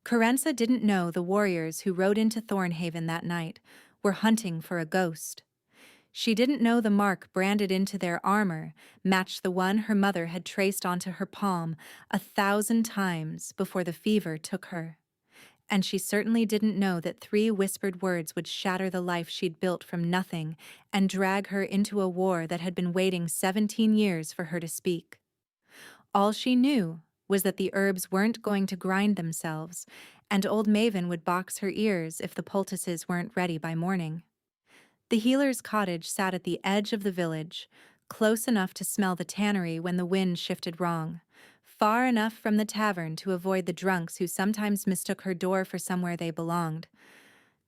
Corenza didn't know the warriors who rode into Thornhaven that night were hunting for a ghost. She didn't know the mark branded into their armor matched the one her mother had traced onto her palm 1,000 times before the fever took her. And she certainly didn't know that 3 whispered words would shatter the life she'd built from nothing and drag her into a war that had been waiting 17 years for her to speak. All she knew was that the herbs weren't going to grind themselves, and old Maven would box her ears if the poultices weren't ready by morning. The healer's cottage sat at the edge of the village, close enough to smell the tannery when the wind shifted wrong, far enough from the tavern to avoid the drunks who sometimes mistook her door for somewhere they belonged.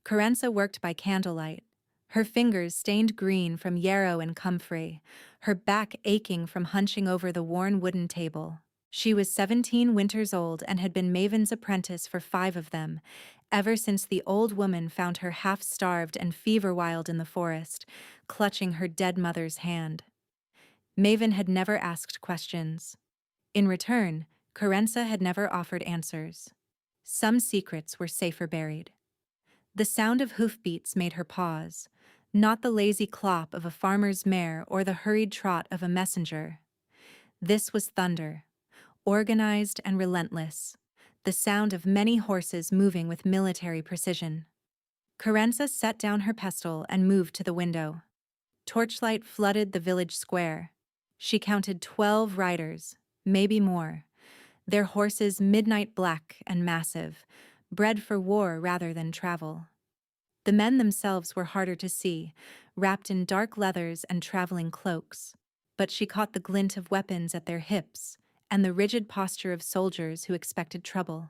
Corenza worked by candlelight, her fingers stained green from yarrow and comfrey, her back aching from hunching over the worn wooden table. She was 17 winters old and had been Maven's apprentice for 5 of them, ever since the old woman found her half-starved and fever-wild in the forest, clutching her dead mother's hand. Maven had never asked questions. In return, Corenza had never offered answers. Some secrets were safer buried. The sound of hoofbeats made her pause, not the lazy clop of a farmer's mare or the hurried trot of a messenger. This was thunder, organized and relentless, the sound of many horses moving with military precision. Corenza set down her pestle and moved to the window. Torchlight flooded the village square. She counted 12 riders, maybe more, their horses midnight black and massive, bred for war rather than travel. The men themselves were harder to see, wrapped in dark leathers and traveling cloaks, but she caught the glint of weapons at their hips and the rigid posture of soldiers who expected trouble.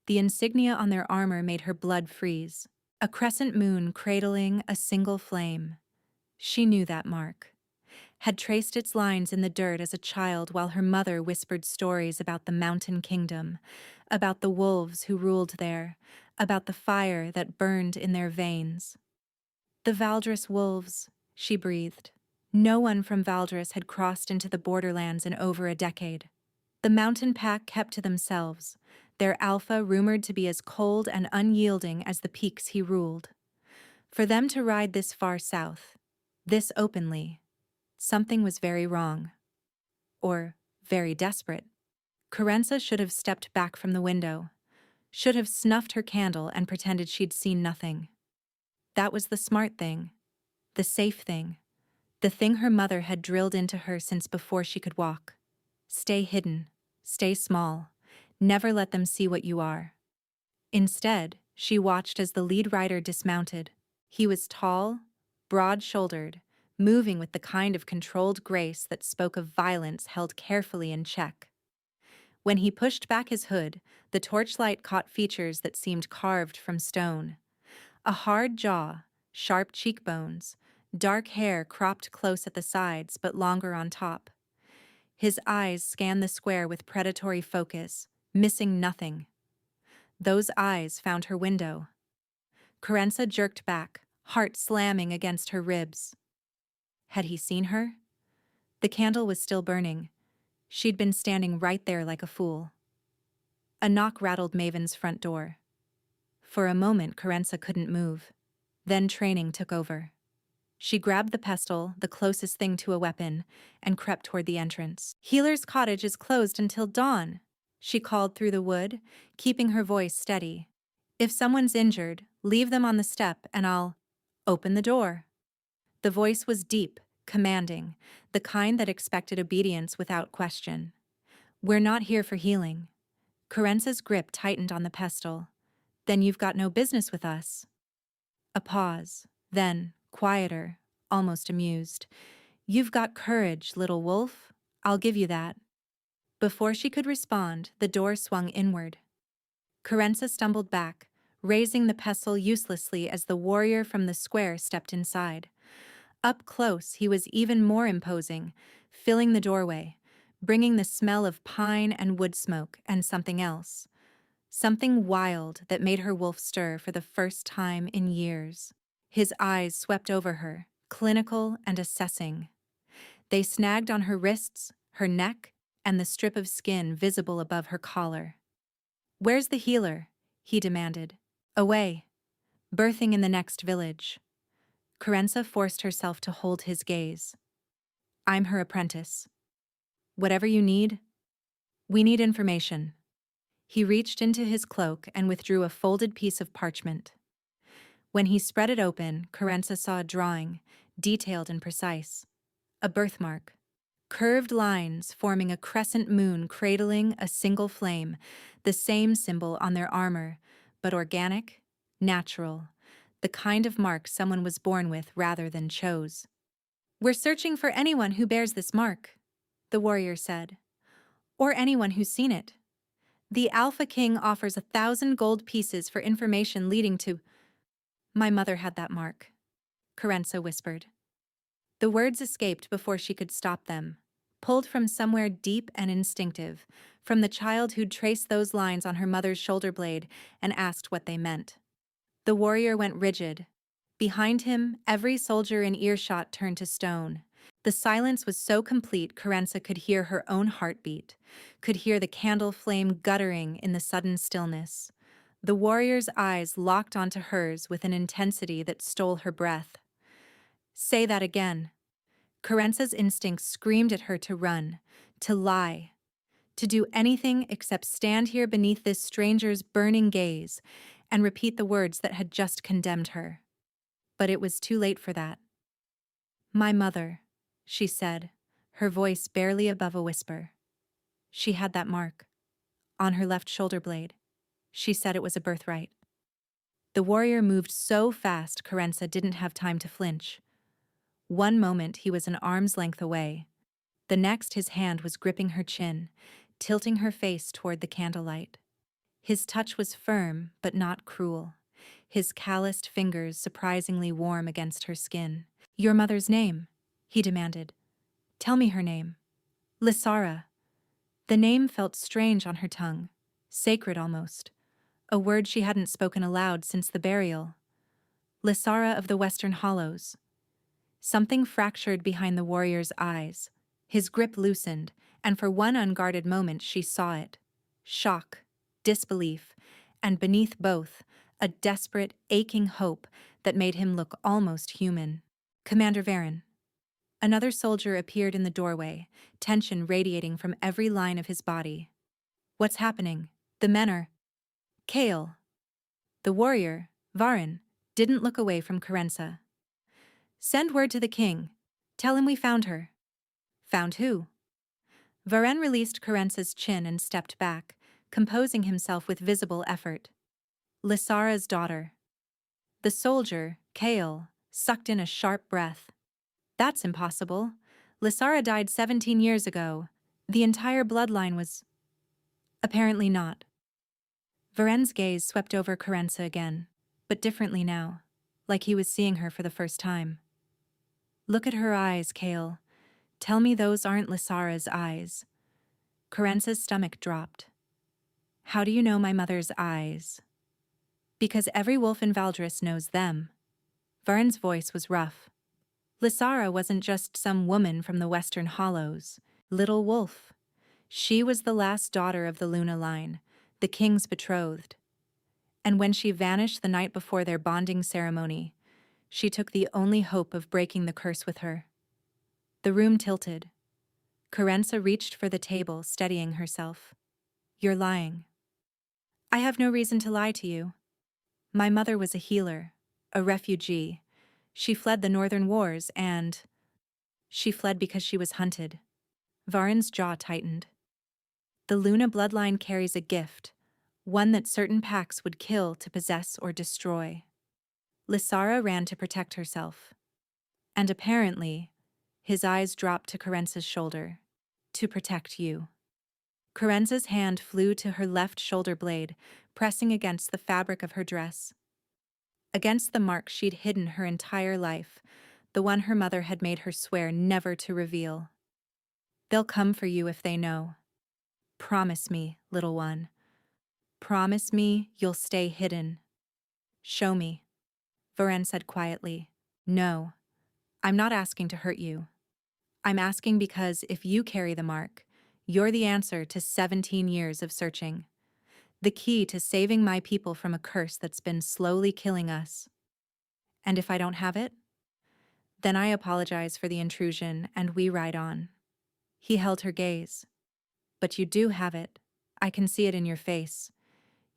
The insignia on their armor made her blood freeze, a crescent moon cradling a single flame. She knew that mark, had traced its lines in the dirt as a child while her mother whispered stories about the mountain kingdom, about the wolves who ruled there, about the fire that burned in their veins. The Valdres wolves, she breathed. No one from Valdres had crossed into the borderlands in over a decade. The mountain pack kept to themselves, their alpha rumored to be as cold and unyielding as the peaks he ruled. For them to ride this far south, this openly, something was very wrong. Or very desperate. Corenza should have stepped back from the window, should have snuffed her candle and pretended she'd seen nothing. That was the smart thing, the safe thing, the thing her mother had drilled into her since before she could walk. Stay hidden, stay small, never let them see what you are. Instead, she watched as the lead rider dismounted. He was tall, broad-shouldered, moving with the kind of controlled grace that spoke of violence held carefully in check. When he pushed back his hood, the torchlight caught features that seemed carved from stone. A hard jaw, sharp cheekbones, dark hair cropped close at the sides but longer on top. His eyes scanned the square with predatory focus, missing nothing. Those eyes found her window. Corenza jerked back, heart slamming against her ribs. Had he seen her? The candle was still burning. She'd been standing right there like a fool. A knock rattled Maven's front door. For a moment, Corenza couldn't move. Then training took over. She grabbed the pestle, the closest thing to a weapon, and crept toward the entrance. "Healer's cottage is closed until dawn," she called through the wood, keeping her voice steady. "If someone's injured, leave them on the step and I'll open the door." The voice was deep, commanding, the kind that expected obedience without question. "We're not here for healing." Corenza's grip tightened on the pestle. "Then you've got no business with us." A pause, then, quieter, almost amused. "You've got courage, little wolf. I'll give you that." Before she could respond, the door swung inward. Corenza stumbled back, raising the pestle uselessly as the warrior from the square stepped inside. Up close, he was even more imposing, filling the doorway, bringing the smell of pine and wood smoke and something else. Something wild that made her wolf stir for the first time in years. His eyes swept over her, clinical and assessing. They snagged on her wrists, her neck, and the strip of skin visible above her collar. "Where's the healer?" he demanded. Away. Birthing in the next village. Corenza forced herself to hold his gaze. I'm her apprentice. Whatever you need, we need information. He reached into his cloak and withdrew a folded piece of parchment. When he spread it open, Corenza saw a drawing, detailed and precise. A birthmark. Curved lines forming a crescent moon cradling a single flame, the same symbol on their armor, but organic, natural, the kind of mark someone was born with rather than chose. We're searching for anyone who bears this mark, the warrior said, or anyone who's seen it. The Alpha King offers 1,000 gold pieces for information leading to— My mother had that mark, Corenza whispered. The words escaped before she could stop them, pulled from somewhere deep and instinctive, from the child who'd traced those lines on her mother's shoulder blade and asked what they meant. The warrior went rigid. Behind him, every soldier in earshot turned to stone. The silence was so complete Corenza could hear her own heartbeat, could hear the candle flame guttering in the sudden stillness. The warrior's eyes locked onto hers with an intensity that stole her breath. Say that again. Corenza's instinct screamed at her to run, to lie, to do anything except stand here beneath this stranger's burning gaze and repeat the words that had just condemned her. But it was too late for that. My mother, she said, her voice barely above a whisper. She had that mark. On her left shoulder blade. She said it was a birthright. The warrior moved so fast Corenza didn't have time to flinch. One moment he was an arm's length away. The next his hand was gripping her chin, tilting her face toward the candlelight. His touch was firm but not cruel, his calloused fingers surprisingly warm against her skin. Your mother's name, he demanded. Tell me her name. Lysara. The name felt strange on her tongue, sacred almost, a word she hadn't spoken aloud since the burial. Lysara of the Western Hollows. Something fractured behind the warrior's eyes. His grip loosened, and for one unguarded moment she saw it. Shock, disbelief, and beneath both, a desperate, aching hope that made him look almost human. Commander Varen. Another soldier appeared in the doorway, tension radiating from every line of his body. What's happening? The men are— Kale. The warrior, Varen, didn't look away from Corenza. Send word to the king. Tell him we found her. Found who? Varen released Corenza's chin and stepped back, composing himself with visible effort. Lysara's daughter. The soldier, Kale, sucked in a sharp breath. That's impossible. Lysara died 17 years ago. The entire bloodline was— Apparently not. Varen's gaze swept over Corenza again, but differently now, like he was seeing her for the first time. Look at her eyes, Kale. Tell me those aren't Lysara's eyes. Corenza's stomach dropped. How do you know my mother's eyes? Because every wolf in Valdris knows them. Varen's voice was rough. Lysara wasn't just some woman from the Western Hollows. Little Wolf. She was the last daughter of the Luna line, the king's betrothed. And when she vanished the night before their bonding ceremony, she took the only hope of breaking the curse with her. The room tilted. Corenza reached for the table, steadying herself. You're lying. I have no reason to lie to you. My mother was a healer, a refugee. She fled the northern wars and— She fled because she was hunted. Varen's jaw tightened. The Luna bloodline carries a gift, one that certain packs would kill to possess or destroy. Lysara ran to protect herself. And apparently, his eyes dropped to Corenza's shoulder. To protect you. Corenza's hand flew to her left shoulder blade, pressing against the fabric of her dress. Against the mark she'd hidden her entire life, the one her mother had made her swear never to reveal. They'll come for you if they know. Promise me, little one. Promise me you'll stay hidden. Show me. Varen said quietly. No, I'm not asking to hurt you. I'm asking because if you carry the mark, you're the answer to 17 years of searching. The key to saving my people from a curse that's been slowly killing us. And if I don't have it? Then I apologize for the intrusion and we ride on. He held her gaze. But you do have it. I can see it in your face.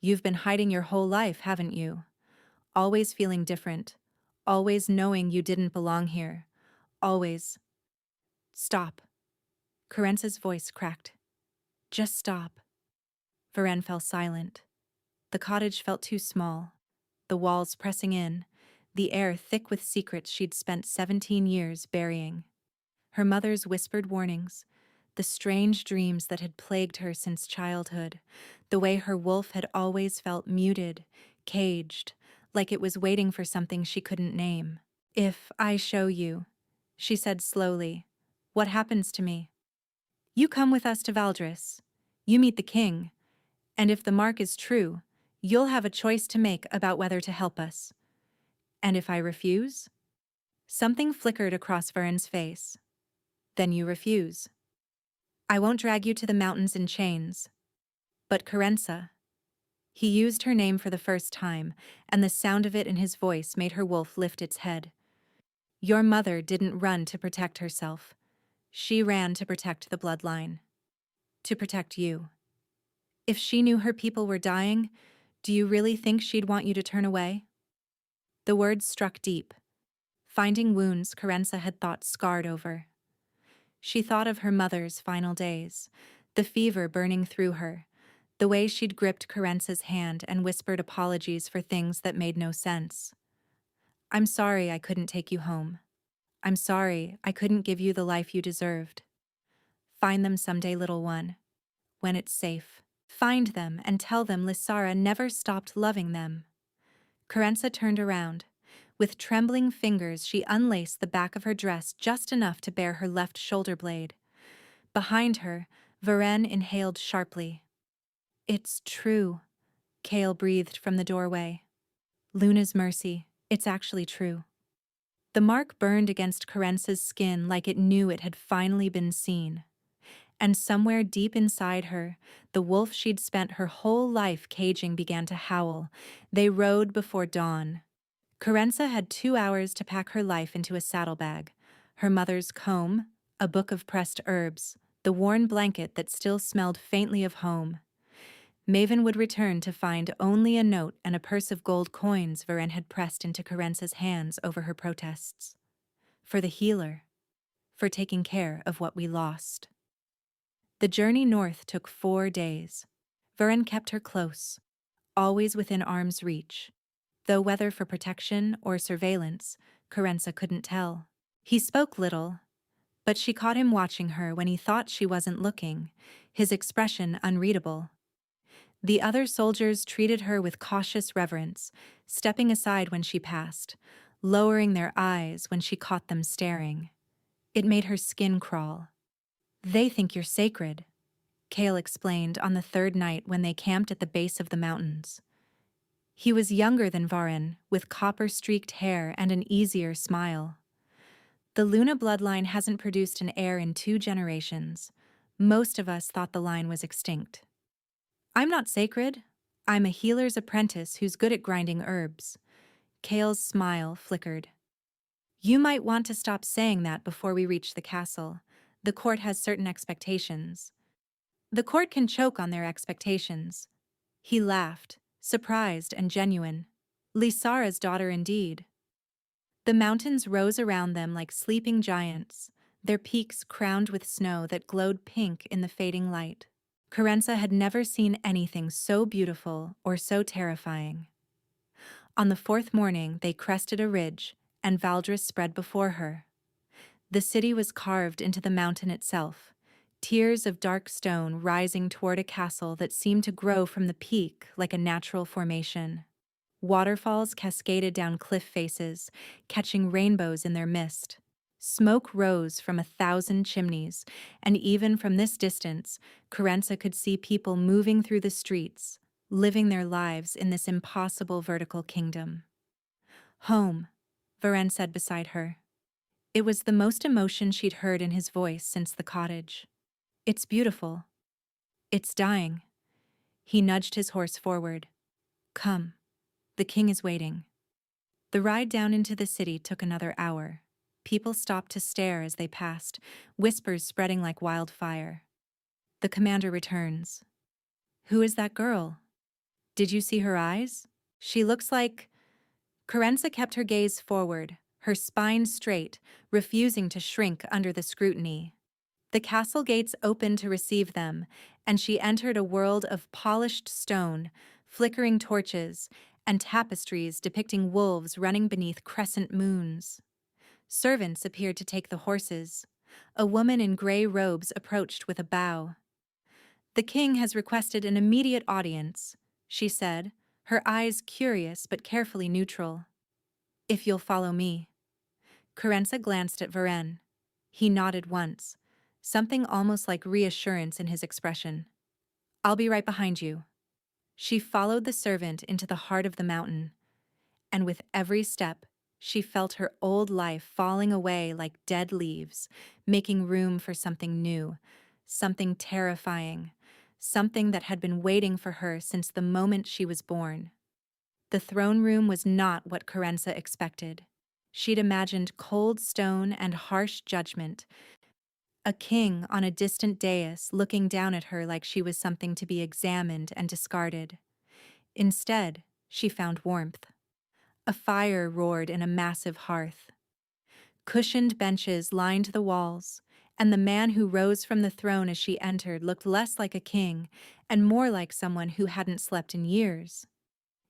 You've been hiding your whole life, haven't you? Always feeling different. Always knowing you didn't belong here. Always. Stop. Corenza's voice cracked. Just stop. Varen fell silent. The cottage felt too small. The walls pressing in. The air thick with secrets she'd spent 17 years burying. Her mother's whispered warnings. The strange dreams that had plagued her since childhood. The way her wolf had always felt muted, caged, like it was waiting for something she couldn't name. If I show you, she said slowly, what happens to me? You come with us to Valdris. You meet the king. And if the mark is true, you'll have a choice to make about whether to help us. And if I refuse? Something flickered across Varen's face. Then you refuse. I won't drag you to the mountains in chains. But Corenza. He used her name for the first time, and the sound of it in his voice made her wolf lift its head. Your mother didn't run to protect herself. She ran to protect the bloodline. To protect you. If she knew her people were dying, do you really think she'd want you to turn away? The words struck deep. Finding wounds Corenza had thought scarred over. She thought of her mother's final days, the fever burning through her, the way she'd gripped Corenza's hand and whispered apologies for things that made no sense. I'm sorry I couldn't take you home. I'm sorry I couldn't give you the life you deserved. Find them someday, little one. When it's safe. Find them and tell them Lysara never stopped loving them. Corenza turned around. With trembling fingers, she unlaced the back of her dress just enough to bare her left shoulder blade. Behind her, Varen inhaled sharply. It's true, Kale breathed from the doorway. Luna's mercy, it's actually true. The mark burned against Corenza's skin like it knew it had finally been seen. And somewhere deep inside her, the wolf she'd spent her whole life caging began to howl. They rode before dawn. Corenza had 2 hours to pack her life into a saddlebag. Her mother's comb, a book of pressed herbs, the worn blanket that still smelled faintly of home. Maven would return to find only a note and a purse of gold coins Varen had pressed into Corenza's hands over her protests. For the healer. For taking care of what we lost. The journey north took 4 days. Varen kept her close, always within arm's reach. Though whether for protection or surveillance, Corenza couldn't tell. He spoke little, but she caught him watching her when he thought she wasn't looking, his expression unreadable. The other soldiers treated her with cautious reverence, stepping aside when she passed, lowering their eyes when she caught them staring. It made her skin crawl. They think you're sacred, Kale explained on the 3rd night when they camped at the base of the mountains. He was younger than Varen, with copper-streaked hair and an easier smile. The Luna bloodline hasn't produced an heir in 2 generations. Most of us thought the line was extinct. I'm not sacred. I'm a healer's apprentice who's good at grinding herbs. Kale's smile flickered. You might want to stop saying that before we reach the castle. The court has certain expectations. The court can choke on their expectations. He laughed, surprised and genuine. Lysara's daughter indeed. The mountains rose around them like sleeping giants, their peaks crowned with snow that glowed pink in the fading light. Corenza had never seen anything so beautiful or so terrifying. On the 4th morning, they crested a ridge, and Valdris spread before her. The city was carved into the mountain itself, tiers of dark stone rising toward a castle that seemed to grow from the peak like a natural formation. Waterfalls cascaded down cliff faces, catching rainbows in their mist. Smoke rose from 1,000 chimneys, and even from this distance, Corenza could see people moving through the streets, living their lives in this impossible vertical kingdom. Home, Varen said beside her. It was the most emotion she'd heard in his voice since the cottage. It's beautiful. It's dying. He nudged his horse forward. Come, the king is waiting. The ride down into the city took another hour. People stopped to stare as they passed, whispers spreading like wildfire. The commander returns. Who is that girl? Did you see her eyes? She looks like... Corenza kept her gaze forward, her spine straight, refusing to shrink under the scrutiny. The castle gates opened to receive them, and she entered a world of polished stone, flickering torches, and tapestries depicting wolves running beneath crescent moons. Servants appeared to take the horses. A woman in gray robes approached with a bow. The king has requested an immediate audience, she said, her eyes curious but carefully neutral. If you'll follow me. Corenza glanced at Varen. He nodded once, something almost like reassurance in his expression. I'll be right behind you. She followed the servant into the heart of the mountain, and with every step, she felt her old life falling away like dead leaves, making room for something new, something terrifying, something that had been waiting for her since the moment she was born. The throne room was not what Corenza expected. She'd imagined cold stone and harsh judgment, a king on a distant dais looking down at her like she was something to be examined and discarded. Instead, she found warmth. A fire roared in a massive hearth. Cushioned benches lined the walls, and the man who rose from the throne as she entered looked less like a king and more like someone who hadn't slept in years.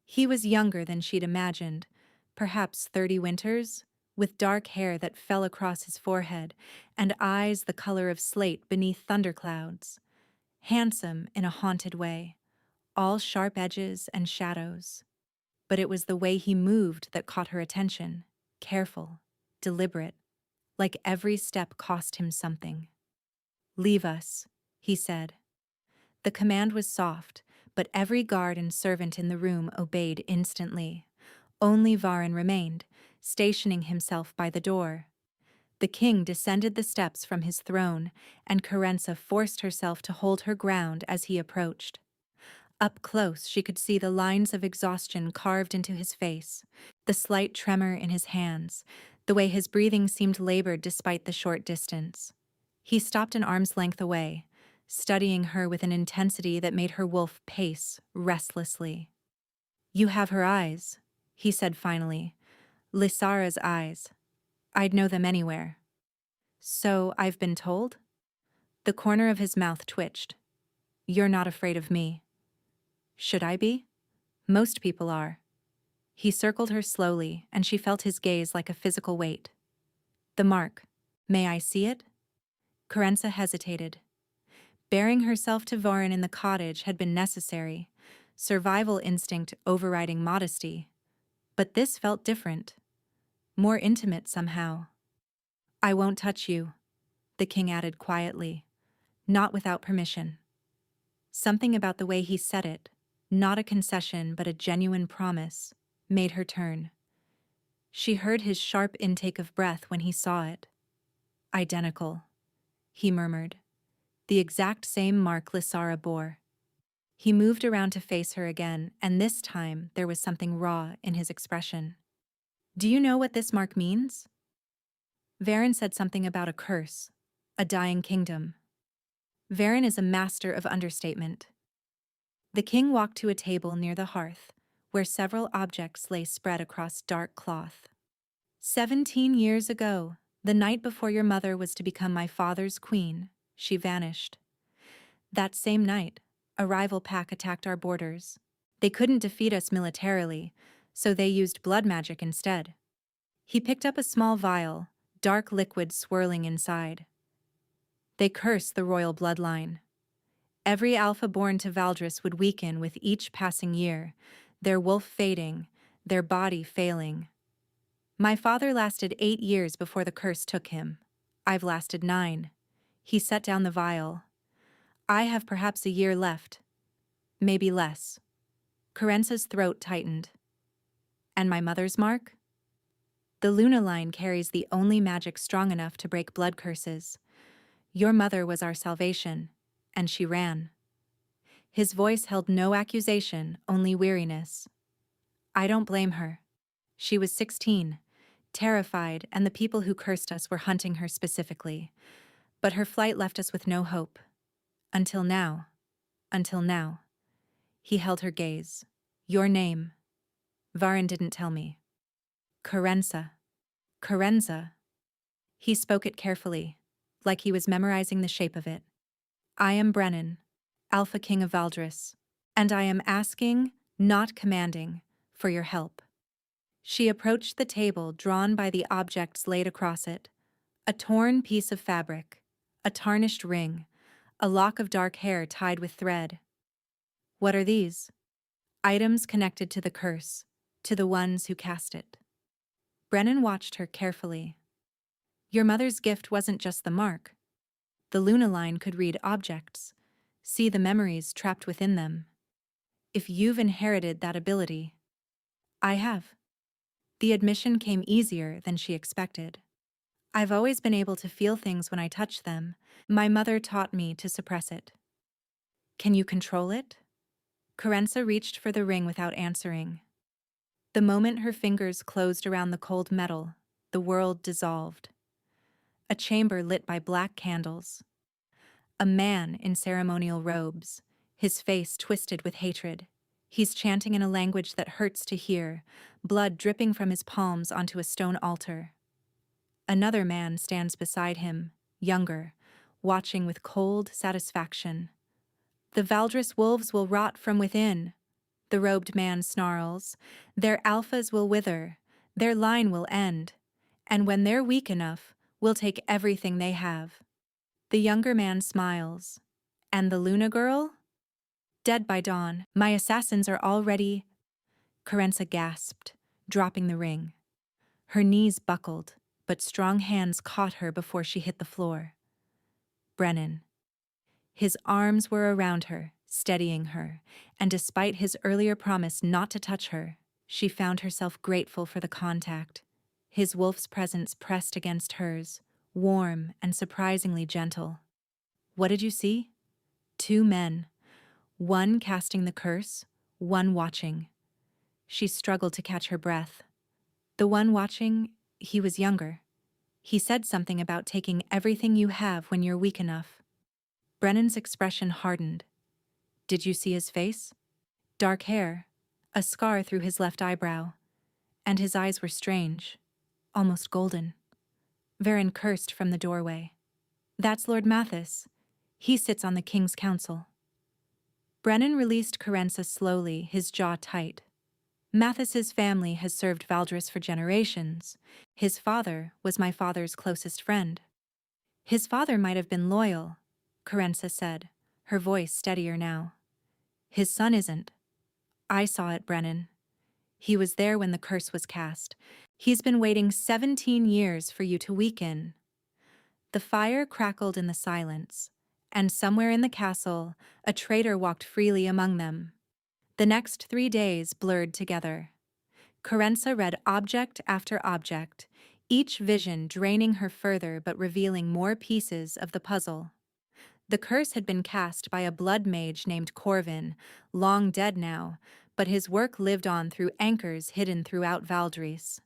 He was younger than she'd imagined, perhaps 30 winters, with dark hair that fell across his forehead and eyes the color of slate beneath thunderclouds. Handsome in a haunted way, all sharp edges and shadows. But it was the way he moved that caught her attention, careful, deliberate, like every step cost him something. Leave us, he said. The command was soft, but every guard and servant in the room obeyed instantly. Only Varen remained, stationing himself by the door. The king descended the steps from his throne, and Corenza forced herself to hold her ground as he approached. Up close, she could see the lines of exhaustion carved into his face, the slight tremor in his hands, the way his breathing seemed labored despite the short distance. He stopped an arm's length away, studying her with an intensity that made her wolf pace restlessly. You have her eyes, he said finally. Lysara's eyes. I'd know them anywhere. So I've been told? The corner of his mouth twitched. You're not afraid of me. Should I be? Most people are. He circled her slowly, and she felt his gaze like a physical weight. The mark. May I see it? Corenza hesitated. Bearing herself to Varen in the cottage had been necessary, survival instinct overriding modesty. But this felt different. More intimate somehow. I won't touch you, the king added quietly, not without permission. Something about the way he said it, not a concession but a genuine promise, made her turn. She heard his sharp intake of breath when he saw it. Identical, he murmured. The exact same mark Lysara bore. He moved around to face her again, and this time there was something raw in his expression. Do you know what this mark means? Varen said something about a curse, a dying kingdom. Varen is a master of understatement. The king walked to a table near the hearth, where several objects lay spread across dark cloth. 17 years ago, the night before your mother was to become my father's queen, she vanished. That same night, a rival pack attacked our borders. They couldn't defeat us militarily, so they used blood magic instead. He picked up a small vial, dark liquid swirling inside. They cursed the royal bloodline. Every alpha born to Valdris would weaken with each passing year, their wolf fading, their body failing. My father lasted 8 years before the curse took him. I've lasted 9. He set down the vial. I have perhaps a year left. Maybe less. Corenza's throat tightened. And my mother's mark? The Luna line carries the only magic strong enough to break blood curses. Your mother was our salvation, and she ran. His voice held no accusation, only weariness. I don't blame her. She was 16, terrified, and the people who cursed us were hunting her specifically. But her flight left us with no hope. Until now. Until now. He held her gaze. Your name. Varin didn't tell me. Corenza. Corenza. He spoke it carefully, like he was memorizing the shape of it. I am Brennan, Alpha King of Valdris, and I am asking, not commanding, for your help. She approached the table drawn by the objects laid across it. A torn piece of fabric, a tarnished ring, a lock of dark hair tied with thread. What are these? Items connected to the curse, to the ones who cast it. Brennan watched her carefully. Your mother's gift wasn't just the mark. The Luna line could read objects, see the memories trapped within them. If you've inherited that ability, I have. The admission came easier than she expected. I've always been able to feel things when I touch them. My mother taught me to suppress it. Can you control it? Corenza reached for the ring without answering. The moment her fingers closed around the cold metal, the world dissolved. A chamber lit by black candles. A man in ceremonial robes, his face twisted with hatred. He's chanting in a language that hurts to hear, blood dripping from his palms onto a stone altar. Another man stands beside him, younger, watching with cold satisfaction. The Valdris wolves will rot from within, the robed man snarls. Their alphas will wither, their line will end, and when they're weak enough, we'll take everything they have. The younger man smiles. And the Luna girl? Dead by dawn. My assassins are already... Corenza gasped, dropping the ring. Her knees buckled, but strong hands caught her before she hit the floor. Brennan. His arms were around her, steadying her, and despite his earlier promise not to touch her, she found herself grateful for the contact. His wolf's presence pressed against hers, warm and surprisingly gentle. What did you see? Two men, one casting the curse, one watching. She struggled to catch her breath. The one watching, he was younger. He said something about taking everything you have when you're weak enough. Brennan's expression hardened. Did you see his face? Dark hair, a scar through his left eyebrow, and his eyes were strange, almost golden. Varin cursed from the doorway. That's Lord Mathis. He sits on the King's Council. Brennan released Corenza slowly, his jaw tight. Mathis's family has served Valdris for generations. His father was my father's closest friend. His father might have been loyal, Corenza said, her voice steadier now. His son isn't. I saw it, Brennan. He was there when the curse was cast. He's been waiting 17 years for you to weaken. The fire crackled in the silence, and somewhere in the castle, a traitor walked freely among them. The next 3 days blurred together. Corenza read object after object, each vision draining her further but revealing more pieces of the puzzle. The curse had been cast by a blood mage named Corvin, long dead now, but his work lived on through anchors hidden throughout Valdris.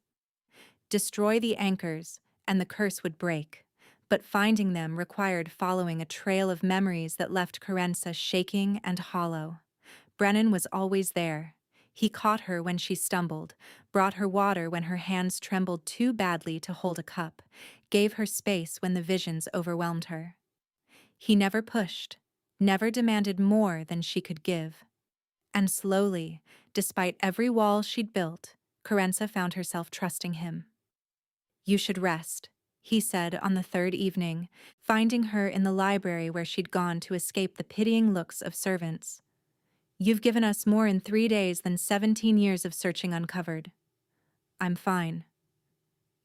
Destroy the anchors, and the curse would break, but finding them required following a trail of memories that left Corenza shaking and hollow. Brennan was always there. He caught her when she stumbled, brought her water when her hands trembled too badly to hold a cup, gave her space when the visions overwhelmed her. He never pushed, never demanded more than she could give. And slowly, despite every wall she'd built, Corenza found herself trusting him. You should rest, he said on the third evening, finding her in the library where she'd gone to escape the pitying looks of servants. You've given us more in 3 days than 17 years of searching uncovered. I'm fine.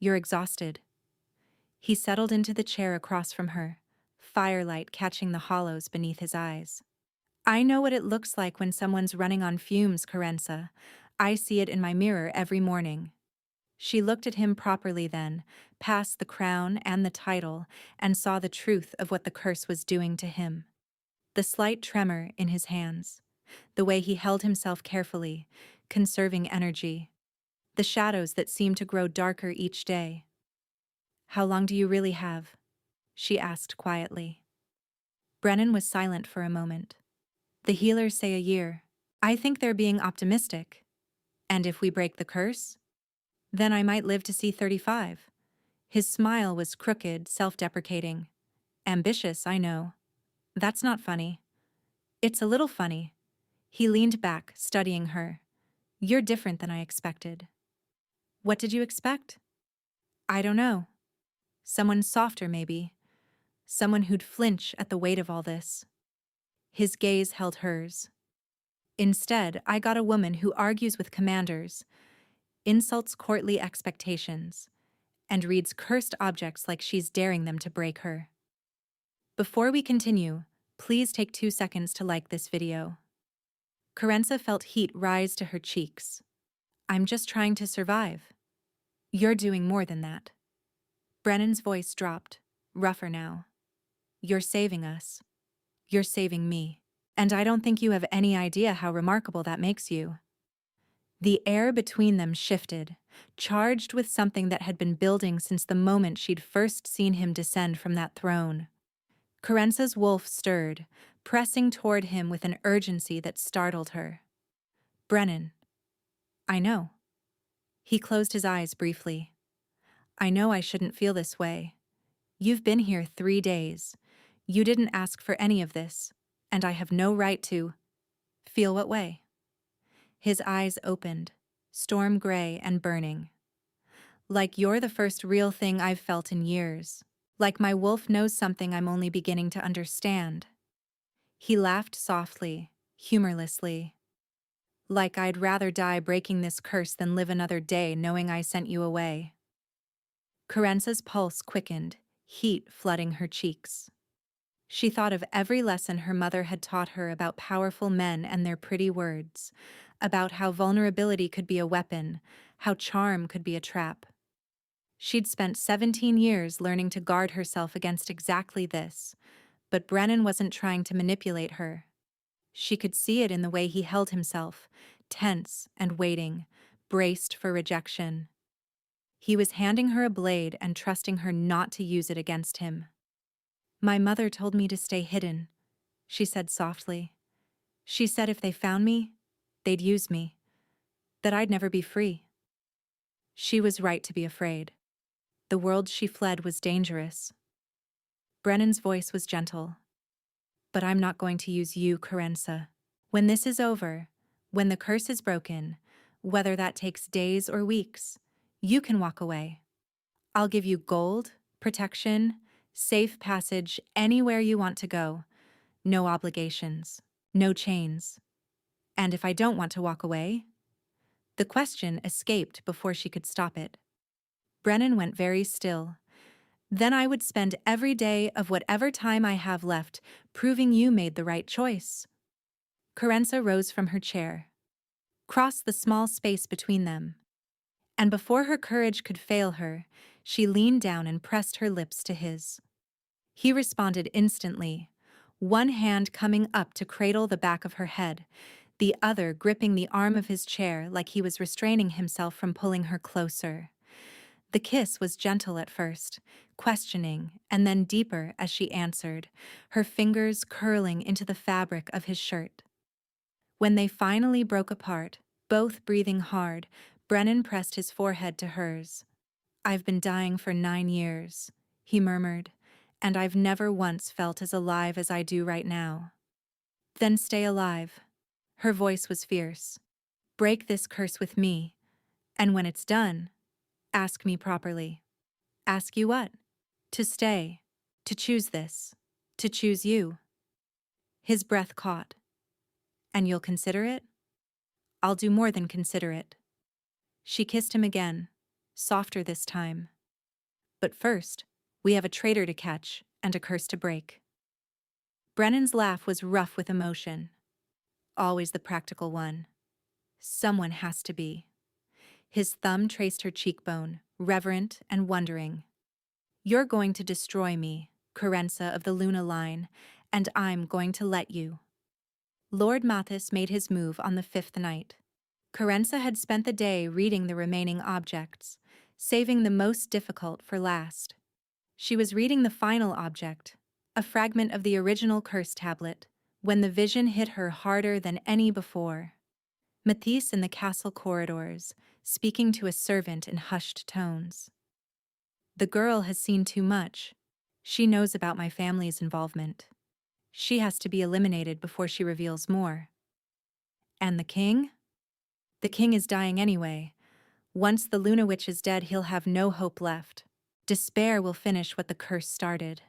You're exhausted. He settled into the chair across from her, firelight catching the hollows beneath his eyes. I know what it looks like when someone's running on fumes, Corenza. I see it in my mirror every morning. She looked at him properly then, past the crown and the title, and saw the truth of what the curse was doing to him. The slight tremor in his hands, the way he held himself carefully, conserving energy, the shadows that seemed to grow darker each day. "How long do you really have?" she asked quietly. Brennan was silent for a moment. "The healers say a year. I think they're being optimistic. And if we break the curse? Then I might live to see 35. His smile was crooked, self-deprecating. "Ambitious, I know. That's not funny." "It's a little funny." He leaned back, studying her. "You're different than I expected." "What did you expect?" "I don't know. Someone softer, maybe. Someone who'd flinch at the weight of all this." His gaze held hers. "Instead, I got a woman who argues with commanders, insults courtly expectations, and reads cursed objects like she's daring them to break her." Before we continue, please take 2 seconds to like this video. Corenza felt heat rise to her cheeks. "I'm just trying to survive." "You're doing more than that." Brennan's voice dropped, rougher now. "You're saving us. You're saving me. And I don't think you have any idea how remarkable that makes you." The air between them shifted, charged with something that had been building since the moment she'd first seen him descend from that throne. Corenza's wolf stirred, pressing toward him with an urgency that startled her. "Brennan." "I know." He closed his eyes briefly. "I know I shouldn't feel this way. You've been here 3 days. You didn't ask for any of this, and I have no right to—" "Feel what way?" His eyes opened, storm gray and burning. "Like you're the first real thing I've felt in years. Like my wolf knows something I'm only beginning to understand." He laughed softly, humorlessly. "Like I'd rather die breaking this curse than live another day knowing I sent you away." Corenza's pulse quickened, heat flooding her cheeks. She thought of every lesson her mother had taught her about powerful men and their pretty words, about how vulnerability could be a weapon, how charm could be a trap. She'd spent 17 years learning to guard herself against exactly this, but Brennan wasn't trying to manipulate her. She could see it in the way he held himself, tense and waiting, braced for rejection. He was handing her a blade and trusting her not to use it against him. "My mother told me to stay hidden," she said softly. "She said if they found me, they'd use me, that I'd never be free." She was right to be afraid. The world she fled was dangerous. Brennan's voice was gentle. "But I'm not going to use you, Corenza. When this is over, when the curse is broken, whether that takes days or weeks, you can walk away. I'll give you gold, protection, safe passage anywhere you want to go. No obligations, no chains. And if I don't want to walk away?" The question escaped before she could stop it. Brennan went very still. "Then I would spend every day of whatever time I have left proving you made the right choice." Corenza rose from her chair, crossed the small space between them, and before her courage could fail her, she leaned down and pressed her lips to his. He responded instantly, one hand coming up to cradle the back of her head, the other gripping the arm of his chair like he was restraining himself from pulling her closer. The kiss was gentle at first, questioning, and then deeper as she answered, her fingers curling into the fabric of his shirt. When they finally broke apart, both breathing hard, Brennan pressed his forehead to hers. "I've been dying for 9 years," he murmured, "and I've never once felt as alive as I do right now." "Then stay alive." Her voice was fierce. "Break this curse with me, and when it's done, ask me properly." "Ask you what?" "To stay, to choose this, to choose you." His breath caught. "And you'll consider it?" "I'll do more than consider it." She kissed him again, softer this time. "But first, we have a traitor to catch and a curse to break." Brennan's laugh was rough with emotion. Always the practical one. "Someone has to be." His thumb traced her cheekbone, reverent and wondering. "You're going to destroy me, Corenza of the Luna line, and I'm going to let you. Lord Mathis made his move on the 5th night. Corenza had spent the day reading the remaining objects, saving the most difficult for last. She was reading the final object, a fragment of the original curse tablet, when the vision hit her harder than any before. Mathis in the castle corridors, speaking to a servant in hushed tones. The girl has seen too much. She knows about my family's involvement. She has to be eliminated before she reveals more. And the king? The king is dying anyway. Once the Luna Witch is dead, he'll have no hope left. Despair will finish what the curse started.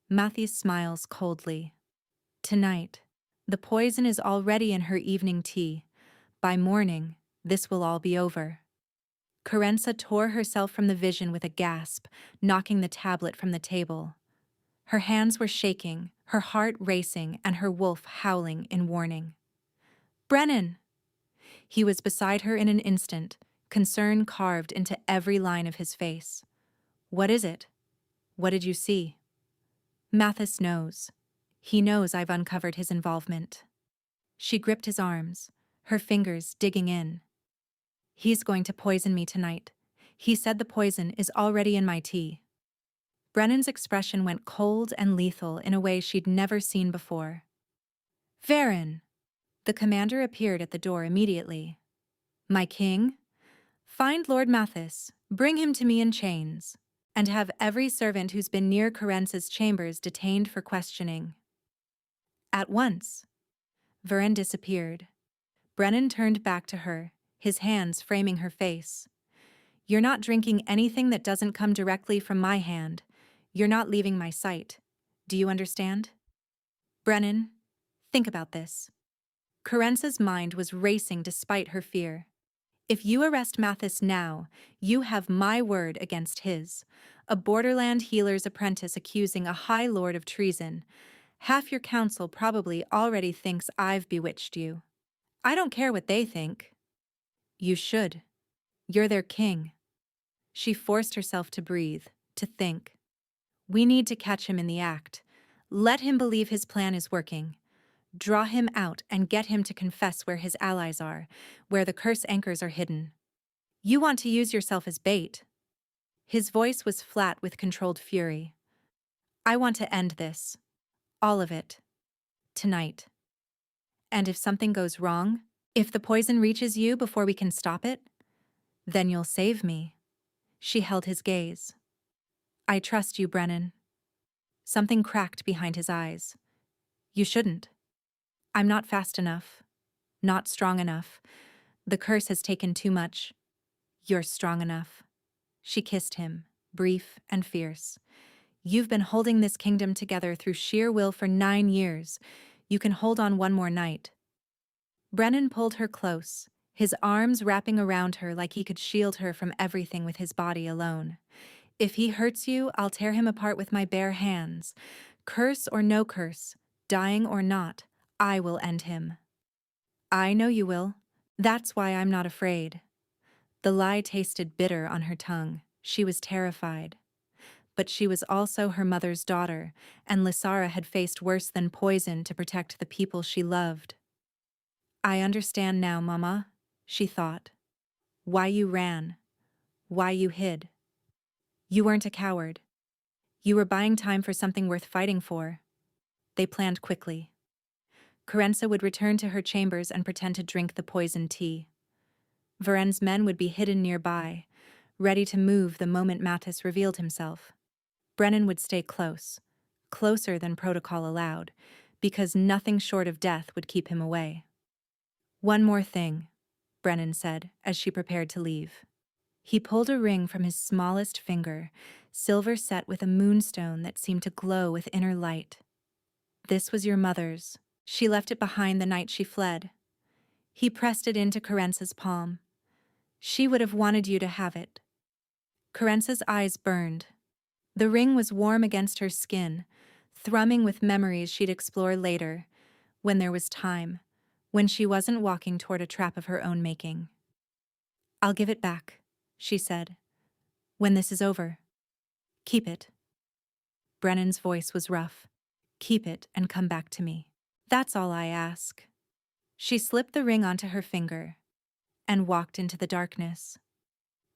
Mathis smiles coldly. Tonight, the poison is already in her evening tea. By morning, this will all be over. Corenza tore herself from the vision with a gasp, knocking the tablet from the table. Her hands were shaking, her heart racing, and her wolf howling in warning. Brennan! He was beside her in an instant, concern carved into every line of his face. What is it? What did you see? Mathis knows. He knows I've uncovered his involvement. She gripped his arms, her fingers digging in. He's going to poison me tonight. He said the poison is already in my tea. Brennan's expression went cold and lethal in a way she'd never seen before. Varen! The commander appeared at the door immediately. My king? Find Lord Mathis, bring him to me in chains, and have every servant who's been near Corenza's chambers detained for questioning. At once. Varen disappeared. Brennan turned back to her, his hands framing her face. You're not drinking anything that doesn't come directly from my hand. You're not leaving my sight. Do you understand? Brennan, think about this. Corenza's mind was racing despite her fear. If you arrest Mathis now, you have my word against his. A borderland healer's apprentice accusing a high lord of treason. Half your council probably already thinks I've bewitched you. I don't care what they think. You should. You're their king. She forced herself to breathe, to think. We need to catch him in the act. Let him believe his plan is working. Draw him out and get him to confess where his allies are, where the curse anchors are hidden. You want to use yourself as bait. His voice was flat with controlled fury. I want to end this. All of it. Tonight. And if something goes wrong, if the poison reaches you before we can stop it, then you'll save me. She held his gaze. I trust you, Brennan. Something cracked behind his eyes. You shouldn't. I'm not fast enough. Not strong enough. The curse has taken too much. You're strong enough. She kissed him, brief and fierce. You've been holding this kingdom together through sheer will for 9 years. You can hold on one more night. Brennan pulled her close, his arms wrapping around her like he could shield her from everything with his body alone. If he hurts you, I'll tear him apart with my bare hands. Curse or no curse, dying or not, I will end him. I know you will. That's why I'm not afraid. The lie tasted bitter on her tongue. She was terrified. But she was also her mother's daughter, and Lysara had faced worse than poison to protect the people she loved. I understand now, Mama, she thought. Why you ran. Why you hid. You weren't a coward. You were buying time for something worth fighting for. They planned quickly. Corenza would return to her chambers and pretend to drink the poisoned tea. Varen's men would be hidden nearby, ready to move the moment Mathis revealed himself. Brennan would stay close, closer than protocol allowed, because nothing short of death would keep him away. One more thing, Brennan said as she prepared to leave. He pulled a ring from his smallest finger, silver set with a moonstone that seemed to glow with inner light. This was your mother's. She left it behind the night she fled. He pressed it into Corenza's palm. She would have wanted you to have it. Corenza's eyes burned. The ring was warm against her skin, thrumming with memories she'd explore later, when there was time, when she wasn't walking toward a trap of her own making. I'll give it back, she said. When this is over. Keep it. Brennan's voice was rough. Keep it and come back to me. That's all I ask." She slipped the ring onto her finger and walked into the darkness.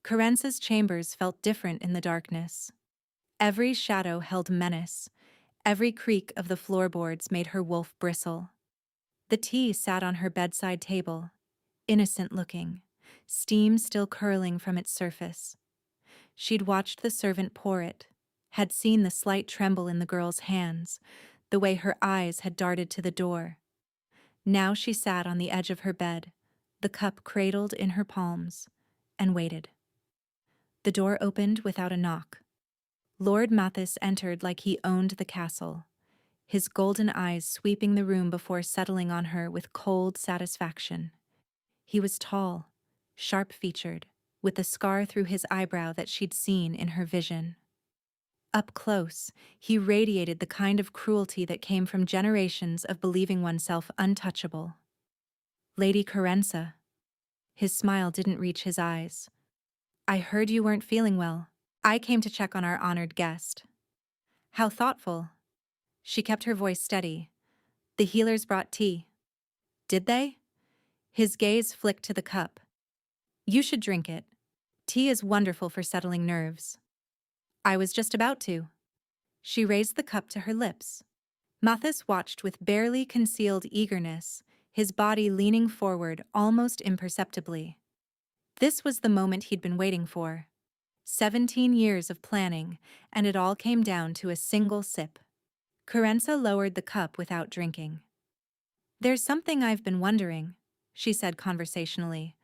Corenza's chambers felt different in the darkness. Every shadow held menace. Every creak of the floorboards made her wolf bristle. The tea sat on her bedside table, innocent-looking, steam still curling from its surface. She'd watched the servant pour it, had seen the slight tremble in the girl's hands, the way her eyes had darted to the door. Now she sat on the edge of her bed, the cup cradled in her palms, and waited. The door opened without a knock. Lord Mathis entered like he owned the castle, his golden eyes sweeping the room before settling on her with cold satisfaction. He was tall, sharp-featured, with the scar through his eyebrow that she'd seen in her vision. Up close, he radiated the kind of cruelty that came from generations of believing oneself untouchable. "Lady Corenza." His smile didn't reach his eyes. "I heard you weren't feeling well. I came to check on our honored guest." "How thoughtful." She kept her voice steady. "The healers brought tea." "Did they?" His gaze flicked to the cup. "You should drink it. Tea is wonderful for settling nerves." "I was just about to." She raised the cup to her lips. Mathis watched with barely concealed eagerness, his body leaning forward almost imperceptibly. This was the moment he'd been waiting for. 17 years of planning, and it all came down to a single sip. Corenza lowered the cup without drinking. "There's something I've been wondering," she said conversationally.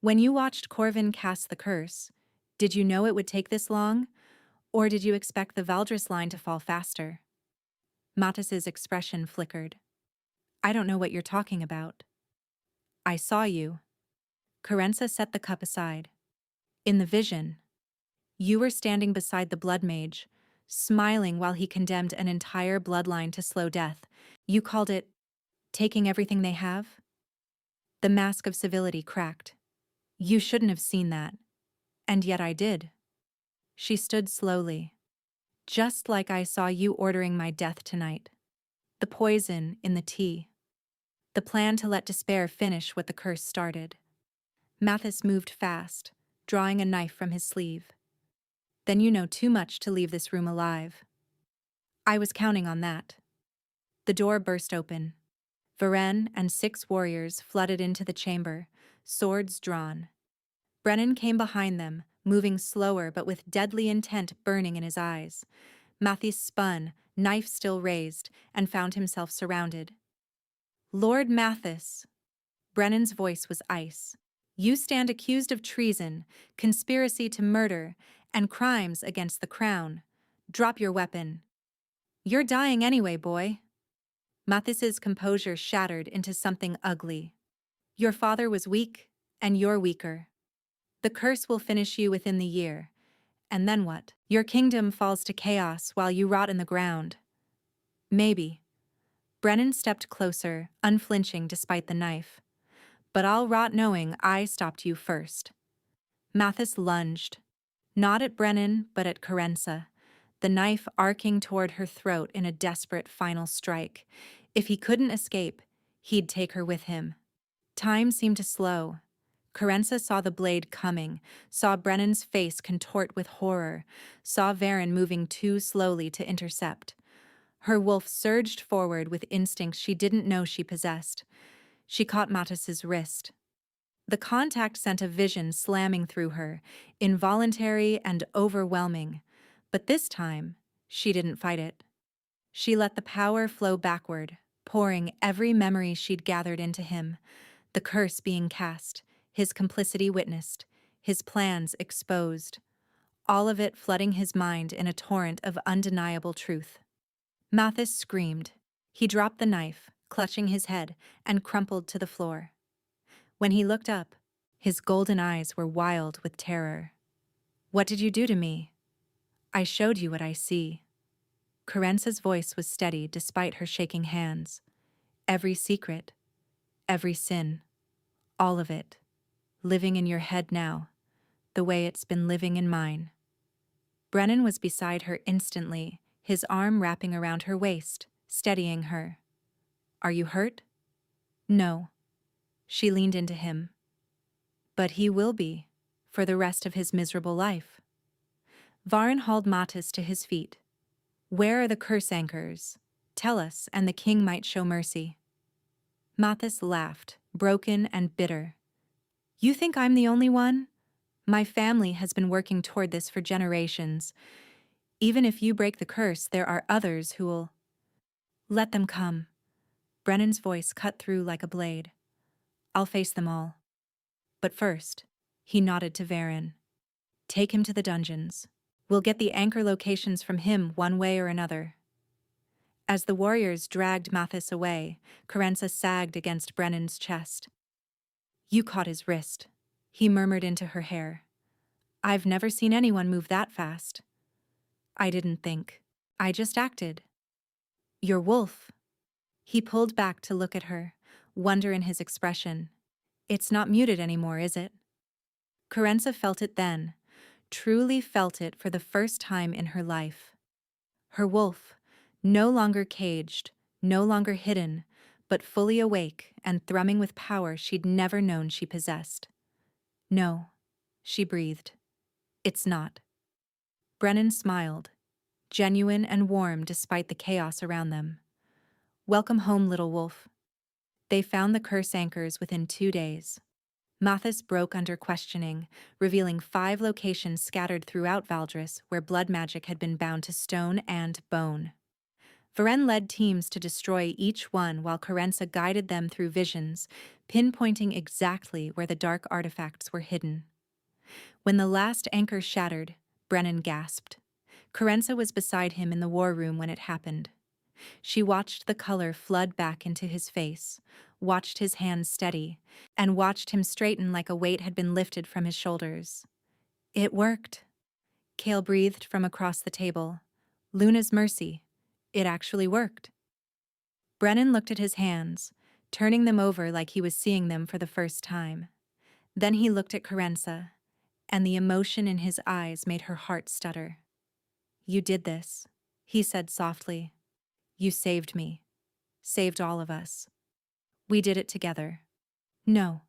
"When you watched Corvin cast the curse, did you know it would take this long? Or did you expect the Valdris line to fall faster?" Mattis's expression flickered. "I don't know what you're talking about." "I saw you." Corenza set the cup aside. "In the vision. You were standing beside the blood mage, smiling while he condemned an entire bloodline to slow death. You called it taking everything they have?" The mask of civility cracked. "You shouldn't have seen that. And yet I did." She stood slowly. "Just like I saw you ordering my death tonight. The poison in the tea. The plan to let despair finish what the curse started." Mathis moved fast, drawing a knife from his sleeve. "Then you know too much to leave this room alive." "I was counting on that." The door burst open. Varen and 6 warriors flooded into the chamber, swords drawn. Brennan came behind them, moving slower but with deadly intent burning in his eyes. Mathis spun, knife still raised, and found himself surrounded. "Lord Mathis." Brennan's voice was ice. "You stand accused of treason, conspiracy to murder, and crimes against the crown. Drop your weapon." "You're dying anyway, boy." Mathis's composure shattered into something ugly. "Your father was weak, and you're weaker. The curse will finish you within the year. And then what? Your kingdom falls to chaos while you rot in the ground." "Maybe." Brennan stepped closer, unflinching despite the knife. "But I'll rot knowing I stopped you first." Mathis lunged. Not at Brennan, but at Corenza, the knife arcing toward her throat in a desperate final strike. If he couldn't escape, he'd take her with him. Time seemed to slow. Corenza saw the blade coming, saw Brennan's face contort with horror, saw Varen moving too slowly to intercept. Her wolf surged forward with instincts she didn't know she possessed. She caught Mattis's wrist. The contact sent a vision slamming through her, involuntary and overwhelming. But this time, she didn't fight it. She let the power flow backward, pouring every memory she'd gathered into him, the curse being cast, his complicity witnessed, his plans exposed, all of it flooding his mind in a torrent of undeniable truth. Mathis screamed. He dropped the knife, clutching his head, and crumpled to the floor. When he looked up, his golden eyes were wild with terror. "What did you do to me?" "I showed you what I see." Corenza's voice was steady despite her shaking hands. "Every secret, every sin, all of it, living in your head now, the way it's been living in mine." Brennan was beside her instantly, his arm wrapping around her waist, steadying her. Are you hurt? No. She leaned into him. But he will be, for the rest of his miserable life. Varin hauled Matis to his feet. Where are the curse anchors? Tell us, and the king might show mercy. Mathis laughed, broken and bitter. You think I'm the only one? My family has been working toward this for generations. Even if you break the curse, there are others who will... Let them come. Brennan's voice cut through like a blade. I'll face them all. But first, he nodded to Varin. Take him to the dungeons. We'll get the anchor locations from him one way or another. As the warriors dragged Mathis away, Corenza sagged against Brennan's chest. You caught his wrist, he murmured into her hair. I've never seen anyone move that fast. I didn't think. I just acted. You're Wolf. He pulled back to look at her, wonder in his expression. It's not muted anymore, is it? Corenza felt it then, truly felt it for the first time in her life. Her wolf, no longer caged, no longer hidden, but fully awake and thrumming with power she'd never known she possessed. No, she breathed. It's not. Brennan smiled, genuine and warm despite the chaos around them. Welcome home, little wolf. They found the curse anchors within 2 days. Mathis broke under questioning, revealing 5 locations scattered throughout Valdris where blood magic had been bound to stone and bone. Varen led teams to destroy each one while Corenza guided them through visions, pinpointing exactly where the dark artifacts were hidden. When the last anchor shattered, Brennan gasped. Corenza was beside him in the war room when it happened. She watched the color flood back into his face, watched his hands steady, and watched him straighten like a weight had been lifted from his shoulders. It worked. Kale breathed from across the table. Luna's mercy. It actually worked. Brennan looked at his hands, turning them over like he was seeing them for the first time. Then he looked at Corenza, and the emotion in his eyes made her heart stutter. You did this, he said softly. You saved me. Saved all of us. We did it together. No.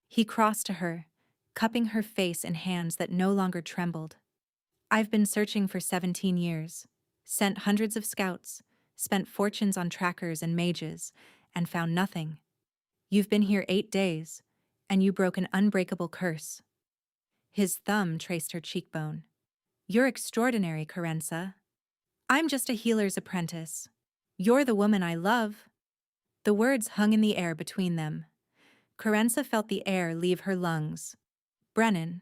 He crossed to her, cupping her face in hands that no longer trembled. I've been searching for 17 years, sent hundreds of scouts, spent fortunes on trackers and mages, and found nothing. You've been here 8 days, and you broke an unbreakable curse. His thumb traced her cheekbone. You're extraordinary, Corenza. I'm just a healer's apprentice. You're the woman I love. The words hung in the air between them. Corenza felt the air leave her lungs. Brennan.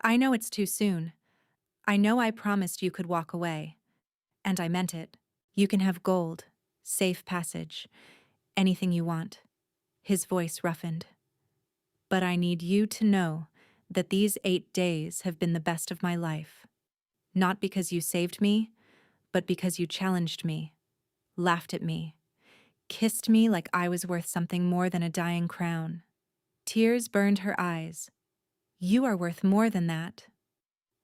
I know it's too soon. I know I promised you could walk away. And I meant it. You can have gold, safe passage, anything you want. His voice roughened. But I need you to know that these 8 days have been the best of my life. Not because you saved me, but because you challenged me, laughed at me, kissed me like I was worth something more than a dying crown. Tears burned her eyes. You are worth more than that.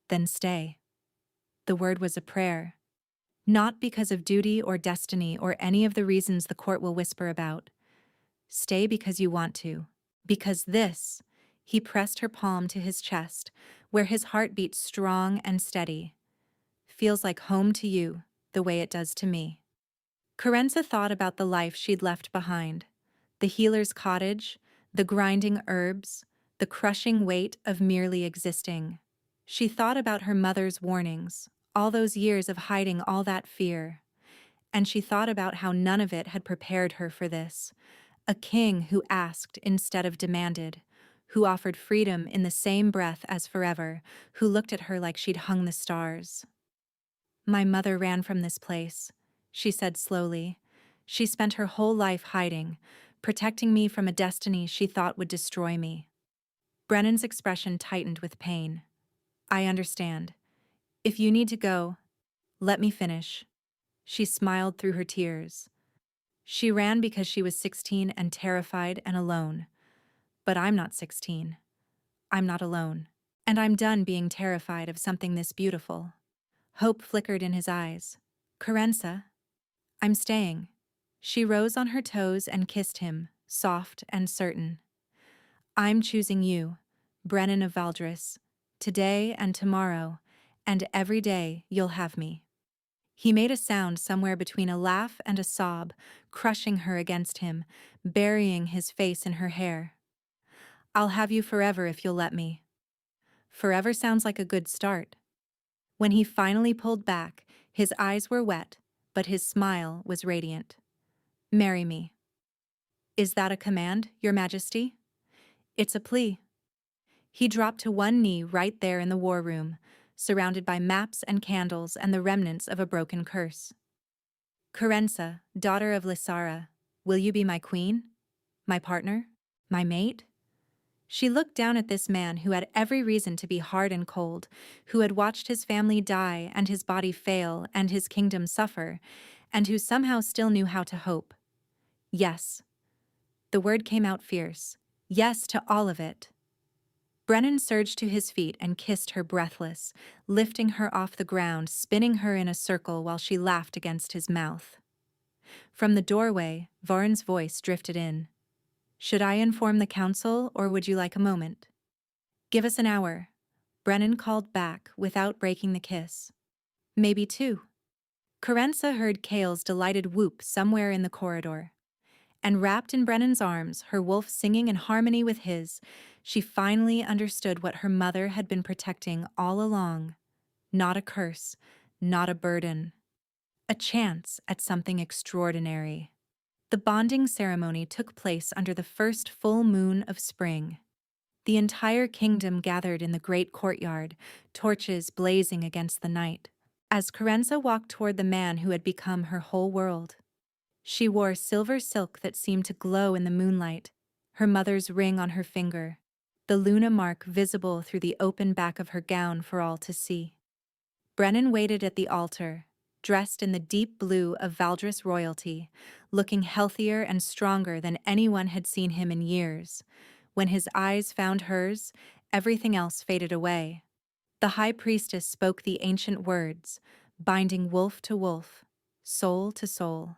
Then stay. The word was a prayer. Not because of duty or destiny or any of the reasons the court will whisper about. Stay because you want to. Because this, he pressed her palm to his chest, where his heart beat strong and steady. Feels like home to you, the way it does to me. Corenza thought about the life she'd left behind. The healer's cottage, the grinding herbs, the crushing weight of merely existing. She thought about her mother's warnings, all those years of hiding all that fear. And she thought about how none of it had prepared her for this. A king who asked instead of demanded, who offered freedom in the same breath as forever, who looked at her like she'd hung the stars. My mother ran from this place, she said slowly. She spent her whole life hiding, protecting me from a destiny she thought would destroy me. Brennan's expression tightened with pain. I understand. If you need to go, let me finish. She smiled through her tears. She ran because she was 16 and terrified and alone. But I'm not 16. I'm not alone. And I'm done being terrified of something this beautiful. Hope flickered in his eyes. Corenza? I'm staying. She rose on her toes and kissed him, soft and certain. I'm choosing you, Brennan of Valdres, today and tomorrow, and every day you'll have me. He made a sound somewhere between a laugh and a sob, crushing her against him, burying his face in her hair. I'll have you forever if you'll let me. Forever sounds like a good start. When he finally pulled back, his eyes were wet, but his smile was radiant. Marry me. Is that a command, Your Majesty? It's a plea. He dropped to one knee right there in the war room, surrounded by maps and candles and the remnants of a broken curse. Corenza, daughter of Lissara, will you be my queen? My partner? My mate? She looked down at this man who had every reason to be hard and cold, who had watched his family die and his body fail and his kingdom suffer, and who somehow still knew how to hope. Yes. The word came out fierce. Yes to all of it. Brennan surged to his feet and kissed her breathless, lifting her off the ground, spinning her in a circle while she laughed against his mouth. From the doorway, Varn's voice drifted in. Should I inform the council, or would you like a moment? Give us an hour, Brennan called back without breaking the kiss. Maybe two. Corenza heard Cale's delighted whoop somewhere in the corridor. And wrapped in Brennan's arms, her wolf singing in harmony with his, she finally understood what her mother had been protecting all along. Not a curse, not a burden. A chance at something extraordinary. The bonding ceremony took place under the first full moon of spring. The entire kingdom gathered in the great courtyard, torches blazing against the night, as Corenza walked toward the man who had become her whole world. She wore silver silk that seemed to glow in the moonlight, her mother's ring on her finger, the Luna mark visible through the open back of her gown for all to see. Brennan waited at the altar, dressed in the deep blue of Valdres royalty, looking healthier and stronger than anyone had seen him in years. When his eyes found hers, everything else faded away. The high priestess spoke the ancient words, binding wolf to wolf, soul to soul.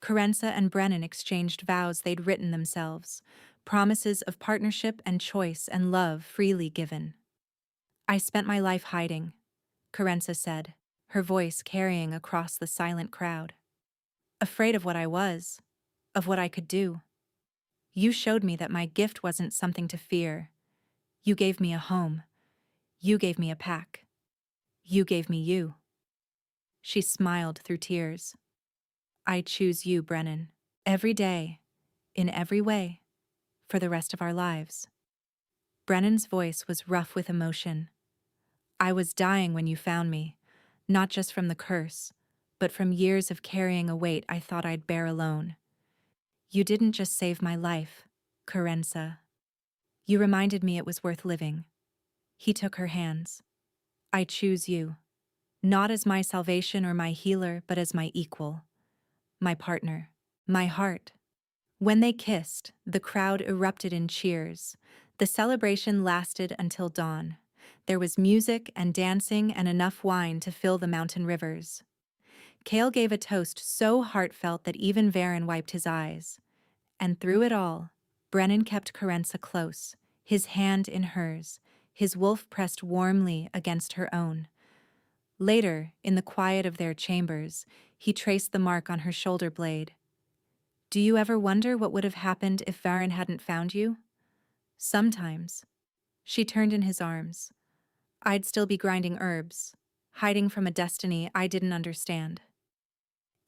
Corenza and Brennan exchanged vows they'd written themselves, promises of partnership and choice and love freely given. I spent my life hiding, Corenza said, her voice carrying across the silent crowd. Afraid of what I was, of what I could do. You showed me that my gift wasn't something to fear. You gave me a home. You gave me a pack. You gave me you. She smiled through tears. I choose you, Brennan, every day, in every way, for the rest of our lives. Brennan's voice was rough with emotion. I was dying when you found me, not just from the curse, but from years of carrying a weight I thought I'd bear alone. You didn't just save my life, Corenza. You reminded me it was worth living. He took her hands. I choose you, not as my salvation or my healer, but as my equal, my partner, my heart. When they kissed, the crowd erupted in cheers. The celebration lasted until dawn. There was music and dancing and enough wine to fill the mountain rivers. Cale gave a toast so heartfelt that even Varen wiped his eyes. And through it all, Brennan kept Corenza close, his hand in hers, his wolf pressed warmly against her own. Later, in the quiet of their chambers, he traced the mark on her shoulder blade. Do you ever wonder what would have happened if Varen hadn't found you? Sometimes. She turned in his arms. I'd still be grinding herbs, hiding from a destiny I didn't understand.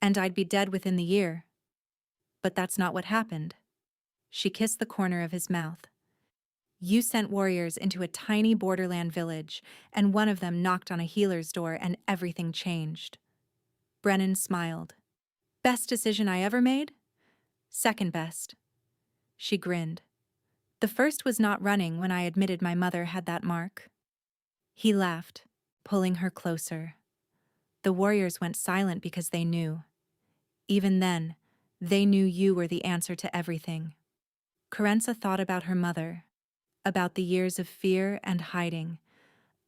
And I'd be dead within the year. But that's not what happened. She kissed the corner of his mouth. You sent warriors into a tiny borderland village, and one of them knocked on a healer's door and everything changed. Brennan smiled. Best decision I ever made? Second best. She grinned. The first was not running when I admitted my mother had that mark. He laughed, pulling her closer. The warriors went silent because they knew. Even then, they knew you were the answer to everything. Corenza thought about her mother, about the years of fear and hiding,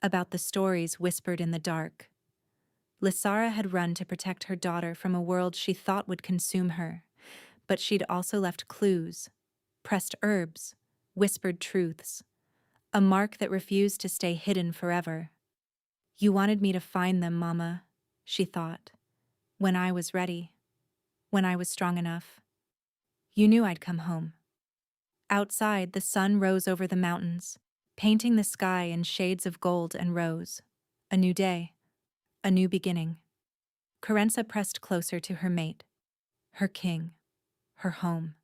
about the stories whispered in the dark. Lysara had run to protect her daughter from a world she thought would consume her, but she'd also left clues, pressed herbs, whispered truths, a mark that refused to stay hidden forever. You wanted me to find them, Mama, she thought, when I was ready, when I was strong enough. You knew I'd come home. Outside, the sun rose over the mountains, painting the sky in shades of gold and rose. A new day, a new beginning. Corenza pressed closer to her mate, her king, her home.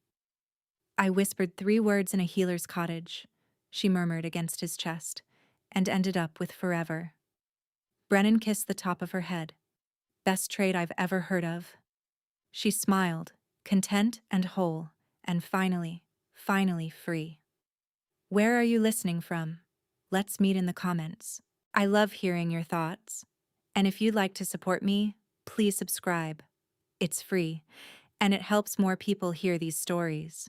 I whispered 3 words in a healer's cottage, she murmured against his chest, and ended up with forever. Brennan kissed the top of her head. Best trade I've ever heard of. She smiled, content and whole, and finally free. Where are you listening from? Let's meet in the comments. I love hearing your thoughts. And if you'd like to support me, please subscribe. It's free, and it helps more people hear these stories.